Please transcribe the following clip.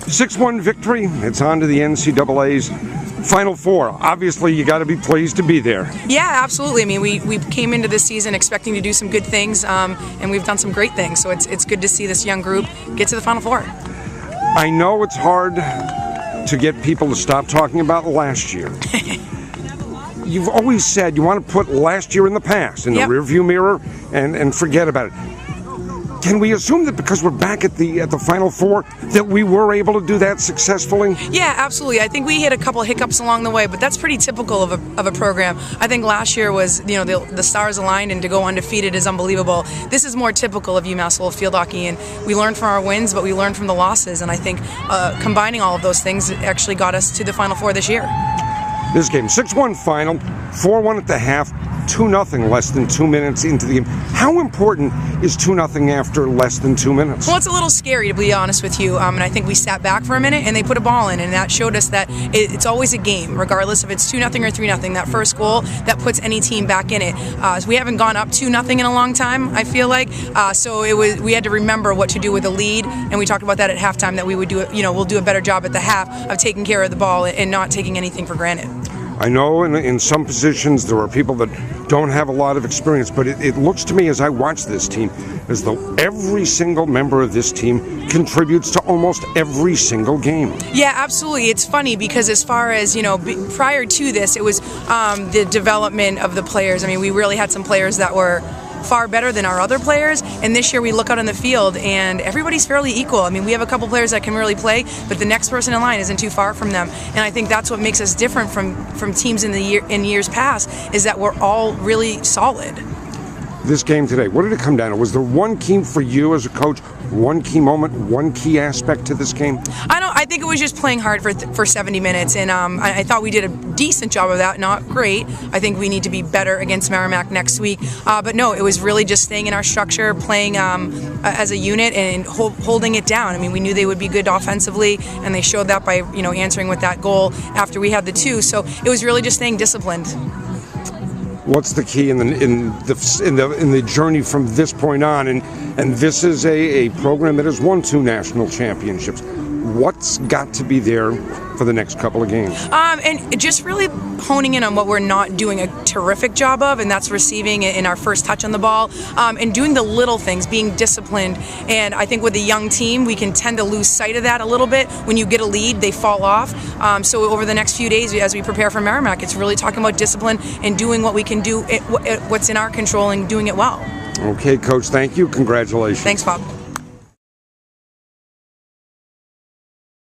6-1 victory. It's on to the NCAA's Final Four. Obviously, you got to be pleased to be there. Yeah, absolutely. I mean, we came into this season expecting to do some good things, and we've done some great things. So it's good to see this young group get to the Final Four. I know it's hard to get people to stop talking about last year. You've always said you want to put last year in the past, in the rearview mirror, and forget about it. Can we assume that because we're back at the Final Four that we were able to do that successfully? Yeah, absolutely. I think we hit a couple of hiccups along the way, but that's pretty typical of a program. I think last year was, the stars aligned, and to go undefeated is unbelievable. This is more typical of UMass Lowell field hockey, and we learned from our wins, but we learned from the losses, and I think combining all of those things actually got us to the Final Four this year. This game, 6-1 final, 4-1 at the half, 2-0 less than 2 minutes into the game. How important is 2-0 after less than 2 minutes? Well, it's a little scary, to be honest with you, and I think we sat back for a minute and they put a ball in, and that showed us that it's always a game, regardless if it's 2-0 or 3-0. That first goal, that puts any team back in it. So we haven't gone up 2-0 in a long time, I feel like, so we had to remember what to do with a lead, and we talked about that at halftime, that we would do it, we'll do a better job at the half of taking care of the ball and not taking anything for granted. I know in some positions there are people that don't have a lot of experience, but it looks to me as I watch this team as though every single member of this team contributes to almost every single game. Yeah, absolutely. It's funny because as far as, prior to this, it was the development of the players. I mean, we really had some players that were far better than our other players, and this year we look out on the field and everybody's fairly equal. I mean, we have a couple players that can really play, but the next person in line isn't too far from them, and I think that's what makes us different from teams in years past, is that we're all really solid. This game today, what did it come down to? Was there one key for you as a coach, one key moment, one key aspect to this game? I think it was just playing hard for 70 minutes, and I thought we did a decent job of that. Not great. I think we need to be better against Merrimack next week. But no, it was really just staying in our structure, playing as a unit, and holding it down. I mean, we knew they would be good offensively, and they showed that by answering with that goal after we had the 2. So it was really just staying disciplined. What's the key in the journey from this point on? And this is a program that has won 2 national championships. What's got to be there for the next couple of games? And just really honing in on what we're not doing a terrific job of, and that's receiving in our first touch on the ball, and doing the little things, being disciplined. And I think with a young team, we can tend to lose sight of that a little bit. When you get a lead, they fall off. So over the next few days, as we prepare for Merrimack, it's really talking about discipline and doing what we can do, what's in our control, and doing it well. Okay, Coach, thank you. Congratulations. Thanks, Bob.